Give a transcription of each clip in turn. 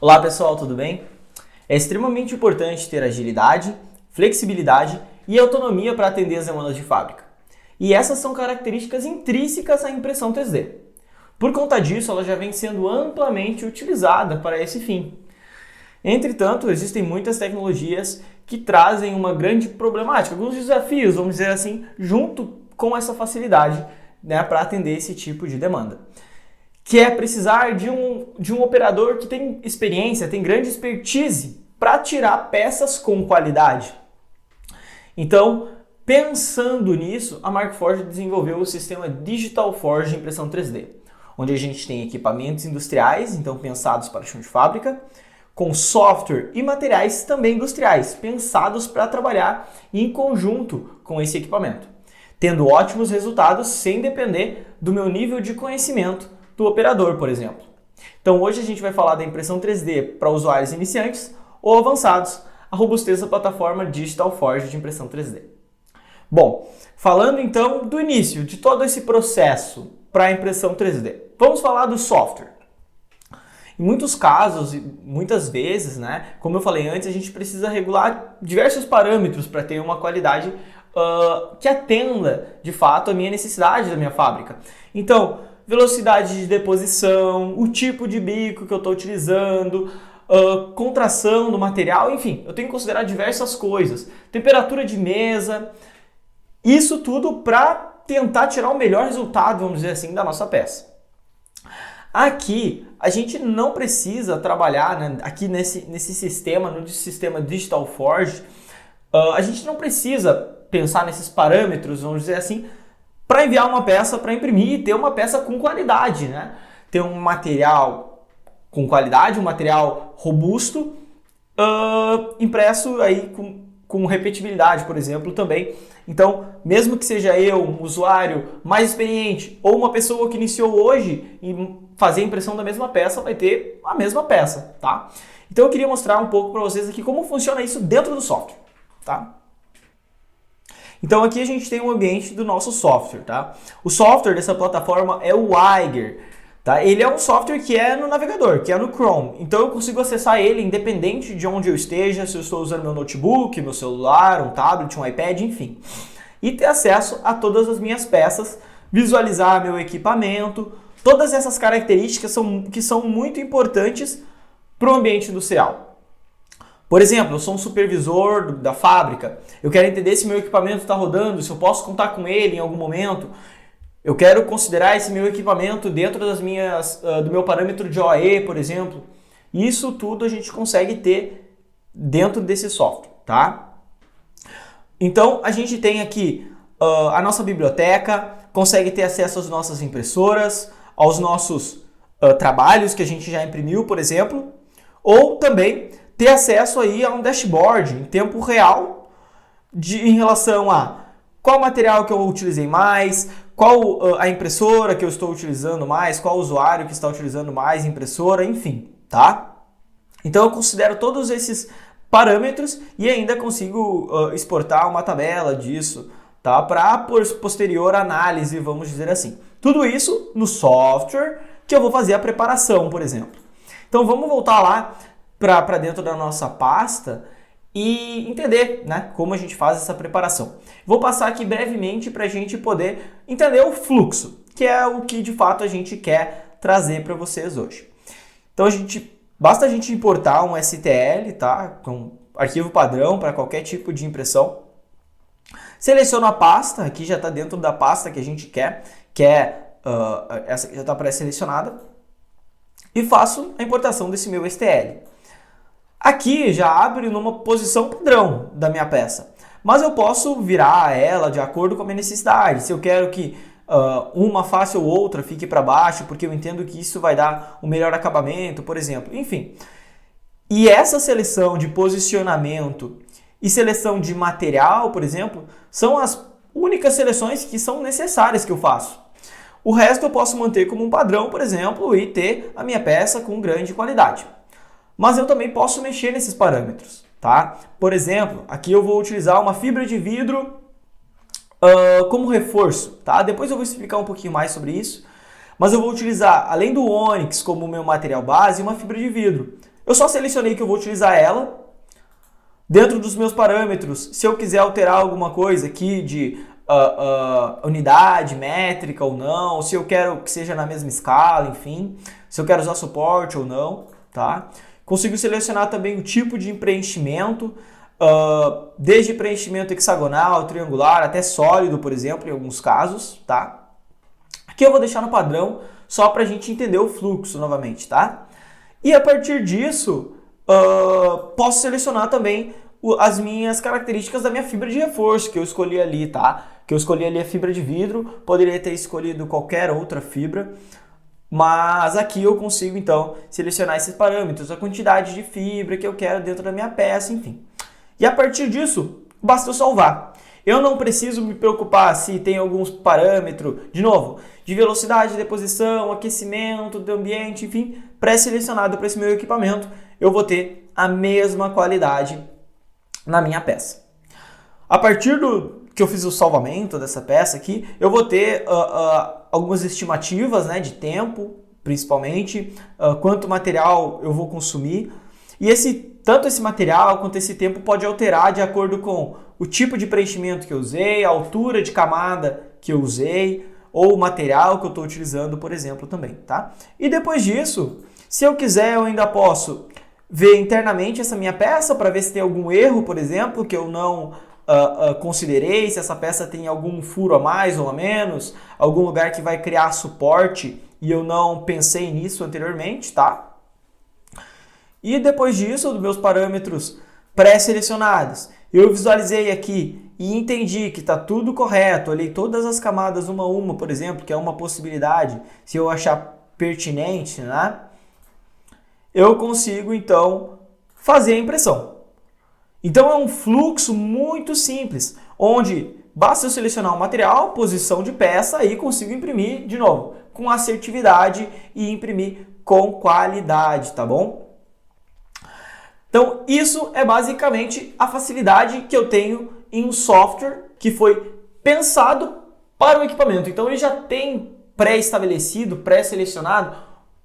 Olá pessoal, tudo bem? É extremamente importante ter agilidade, flexibilidade e autonomia para atender as demandas de fábrica. E essas são características intrínsecas à impressão 3D. Por conta disso, ela já vem sendo amplamente utilizada para esse fim. Entretanto, existem muitas tecnologias que trazem uma grande problemática, alguns desafios, vamos dizer assim, junto com essa facilidade, para atender esse tipo de demanda. Que é precisar de um operador que tem experiência, tem grande expertise para tirar peças com qualidade. Então, pensando nisso, a Markforged desenvolveu o sistema Digital Forge de impressão 3D, onde a gente tem equipamentos industriais, então pensados para chão de fábrica, com software e materiais também industriais, pensados para trabalhar em conjunto com esse equipamento, tendo ótimos resultados sem depender do meu nível de conhecimento do operador, por exemplo. Então hoje a gente vai falar da impressão 3D para usuários iniciantes ou avançados, a robustez da plataforma Digital Forge de impressão 3D. Bom, falando então do início de todo esse processo para a impressão 3D, vamos falar do software. Em muitos casos, muitas vezes, como eu falei antes, a gente precisa regular diversos parâmetros para ter uma qualidade que atenda de fato a minha necessidade da minha fábrica. Então, velocidade de deposição, o tipo de bico que eu estou utilizando, contração do material, enfim, eu tenho que considerar diversas coisas. Temperatura de mesa, isso tudo para tentar tirar o melhor resultado, vamos dizer assim, da nossa peça. Aqui, a gente não precisa trabalhar, aqui nesse sistema, no sistema Digital Forge, a gente não precisa pensar nesses parâmetros, vamos dizer assim, para enviar uma peça para imprimir e ter uma peça com qualidade, Ter um material com qualidade, um material robusto, impresso aí com repetibilidade, por exemplo, também. Então, mesmo que seja eu, um usuário mais experiente, ou uma pessoa que iniciou hoje em fazer a impressão da mesma peça, vai ter a mesma peça, tá? Então eu queria mostrar um pouco para vocês aqui como funciona isso dentro do software, tá? Então aqui a gente tem um ambiente do nosso software, tá? O software dessa plataforma é o Eiger, tá? Ele é um software que é no navegador, que é no Chrome. Então eu consigo acessar ele independente de onde eu esteja, se eu estou usando meu notebook, meu celular, um tablet, um iPad, enfim. E ter acesso a todas as minhas peças, visualizar meu equipamento, todas essas características que são muito importantes para o ambiente industrial. Por exemplo, eu sou um supervisor da fábrica, eu quero entender se meu equipamento está rodando, se eu posso contar com ele em algum momento. Eu quero considerar esse meu equipamento dentro do meu parâmetro de OE, por exemplo. Isso tudo a gente consegue ter dentro desse software, tá? Então, a gente tem aqui a nossa biblioteca, consegue ter acesso às nossas impressoras, aos nossos trabalhos que a gente já imprimiu, por exemplo, ou também ter acesso aí a um dashboard em tempo real em relação a qual material que eu utilizei mais, qual a impressora que eu estou utilizando mais, qual usuário que está utilizando mais impressora, enfim, tá? Então eu considero todos esses parâmetros e ainda consigo exportar uma tabela disso, tá? Para posterior análise, vamos dizer assim. Tudo isso no software que eu vou fazer a preparação, por exemplo. Então vamos voltar lá para dentro da nossa pasta e entender como a gente faz essa preparação. Vou passar aqui brevemente para a gente poder entender o fluxo, que é o que de fato a gente quer trazer para vocês hoje. Então basta a gente importar um STL, tá? Com arquivo padrão para qualquer tipo de impressão. Seleciono a pasta, aqui já está dentro da pasta que a gente quer, essa que já está pré-selecionada, e faço a importação desse meu STL. Aqui já abre numa posição padrão da minha peça, mas eu posso virar ela de acordo com a minha necessidade. Se eu quero que uma face ou outra fique para baixo, porque eu entendo que isso vai dar um melhor acabamento, por exemplo. Enfim, e essa seleção de posicionamento e seleção de material, por exemplo, são as únicas seleções que são necessárias que eu faço. O resto eu posso manter como um padrão, por exemplo, e ter a minha peça com grande qualidade. Mas eu também posso mexer nesses parâmetros, tá? Por exemplo, aqui eu vou utilizar uma fibra de vidro como reforço, tá? Depois eu vou explicar um pouquinho mais sobre isso. Mas eu vou utilizar, além do ônix como meu material base, uma fibra de vidro. Eu só selecionei que eu vou utilizar ela. Dentro dos meus parâmetros, se eu quiser alterar alguma coisa aqui de unidade, métrica ou não, se eu quero que seja na mesma escala, enfim, se eu quero usar suporte ou não, tá? Consigo selecionar também o tipo de preenchimento, desde preenchimento hexagonal, triangular, até sólido, por exemplo, em alguns casos, tá? Aqui eu vou deixar no padrão, só para a gente entender o fluxo novamente, tá? E a partir disso, posso selecionar também as minhas características da minha fibra de reforço que eu escolhi ali, tá? Que eu escolhi ali a fibra de vidro, poderia ter escolhido qualquer outra fibra, mas aqui eu consigo então selecionar esses parâmetros, a quantidade de fibra que eu quero dentro da minha peça, enfim. E a partir disso, basta eu salvar. Eu não preciso me preocupar se tem alguns parâmetros, de novo, de velocidade de deposição, aquecimento do ambiente, enfim, pré-selecionado para esse meu equipamento, eu vou ter a mesma qualidade na minha peça. A partir do que eu fiz o salvamento dessa peça aqui, eu vou ter algumas estimativas, né, de tempo, principalmente, quanto material eu vou consumir. E tanto esse material quanto esse tempo pode alterar de acordo com o tipo de preenchimento que eu usei, a altura de camada que eu usei, ou o material que eu estou utilizando, por exemplo, também, tá? E depois disso, se eu quiser, eu ainda posso ver internamente essa minha peça para ver se tem algum erro, por exemplo, que eu não considerei, se essa peça tem algum furo a mais ou a menos, algum lugar que vai criar suporte e eu não pensei nisso anteriormente, tá? E depois disso, dos meus parâmetros pré-selecionados, eu visualizei aqui e entendi que está tudo correto, olhei todas as camadas uma a uma, por exemplo, que é uma possibilidade, se eu achar pertinente, né? Eu consigo, então, fazer a impressão. Então, é um fluxo muito simples, onde basta eu selecionar o material, posição de peça e consigo imprimir, de novo, com assertividade e imprimir com qualidade, tá bom? Então, isso é basicamente a facilidade que eu tenho em um software que foi pensado para o equipamento. Então, ele já tem pré-estabelecido, pré-selecionado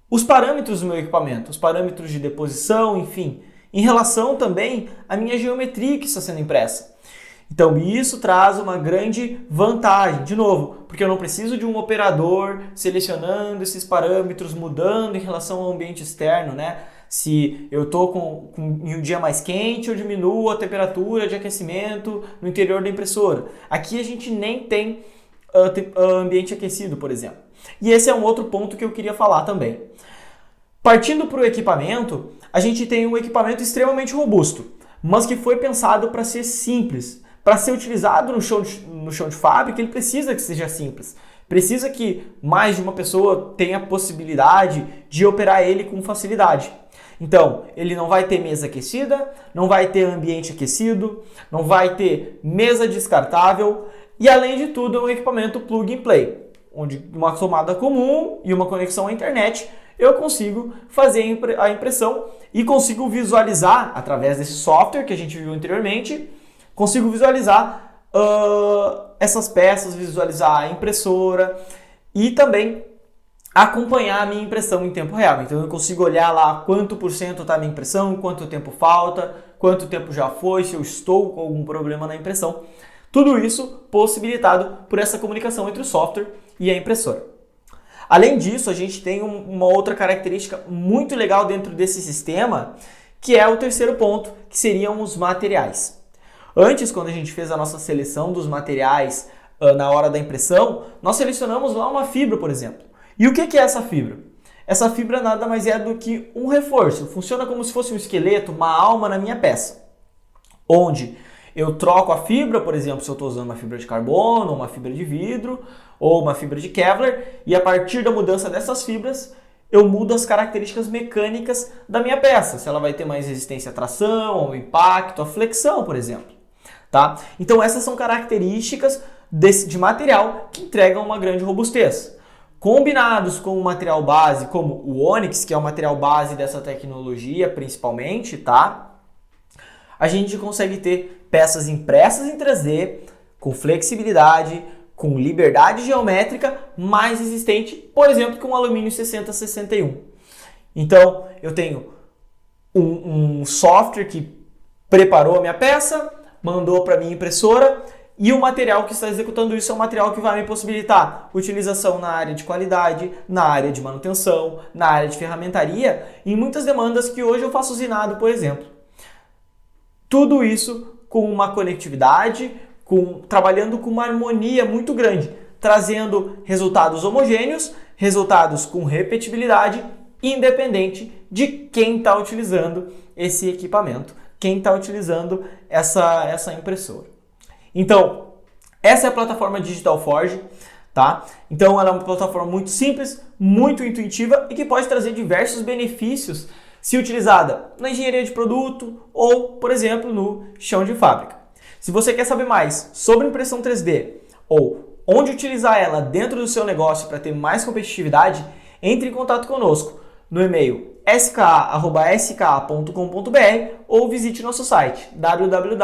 os parâmetros do meu equipamento, os parâmetros de deposição, enfim, em relação também à minha geometria que está sendo impressa. Então, isso traz uma grande vantagem, de novo, porque eu não preciso de um operador selecionando esses parâmetros, mudando em relação ao ambiente externo, né? Se eu estou em um dia mais quente, eu diminuo a temperatura de aquecimento no interior da impressora. Aqui a gente nem tem ambiente aquecido, por exemplo. E esse é um outro ponto que eu queria falar também. Partindo para o equipamento, a gente tem um equipamento extremamente robusto, mas que foi pensado para ser simples. Para ser utilizado no chão de fábrica, ele precisa que seja simples. Precisa que mais de uma pessoa tenha a possibilidade de operar ele com facilidade. Então, ele não vai ter mesa aquecida, não vai ter ambiente aquecido, não vai ter mesa descartável e, além de tudo, é um equipamento plug and play, onde uma tomada comum e uma conexão à internet eu consigo fazer a impressão e consigo visualizar, através desse software que a gente viu anteriormente, consigo visualizar essas peças, visualizar a impressora e também acompanhar a minha impressão em tempo real. Então eu consigo olhar lá quanto por cento está a minha impressão, quanto tempo falta, quanto tempo já foi, se eu estou com algum problema na impressão. Tudo isso possibilitado por essa comunicação entre o software e a impressora. Além disso, a gente tem uma outra característica muito legal dentro desse sistema, que é o terceiro ponto, que seriam os materiais. Antes, quando a gente fez a nossa seleção dos materiais na hora da impressão, nós selecionamos lá uma fibra, por exemplo. E o que é essa fibra? Essa fibra nada mais é do que um reforço. Funciona como se fosse um esqueleto, uma alma na minha peça. Onde eu troco a fibra, por exemplo, se eu estou usando uma fibra de carbono, uma fibra de vidro ou uma fibra de Kevlar, e a partir da mudança dessas fibras, eu mudo as características mecânicas da minha peça. Se ela vai ter mais resistência à tração, ao impacto, à flexão, por exemplo. Tá? Então essas são características de material que entregam uma grande robustez. Combinados com um material base como o Onyx, que é o material base dessa tecnologia principalmente, tá? A gente consegue ter peças impressas em 3D, com flexibilidade, com liberdade geométrica mais resistente, por exemplo, que um alumínio 6061. Então, eu tenho um software que preparou a minha peça, mandou para minha impressora, e o material que está executando isso é um material que vai me possibilitar utilização na área de qualidade, na área de manutenção, na área de ferramentaria, em muitas demandas que hoje eu faço usinado, por exemplo. Tudo isso com uma conectividade, trabalhando com uma harmonia muito grande, trazendo resultados homogêneos, resultados com repetibilidade, independente de quem está utilizando esse equipamento, quem está utilizando essa impressora. Então, essa é a plataforma Digital Forge, tá? Então, ela é uma plataforma muito simples, muito intuitiva e que pode trazer diversos benefícios se utilizada na engenharia de produto ou, por exemplo, no chão de fábrica. Se você quer saber mais sobre impressão 3D ou onde utilizar ela dentro do seu negócio para ter mais competitividade, entre em contato conosco no e-mail ska@ska.com.br ou visite nosso site www.ska.com.br.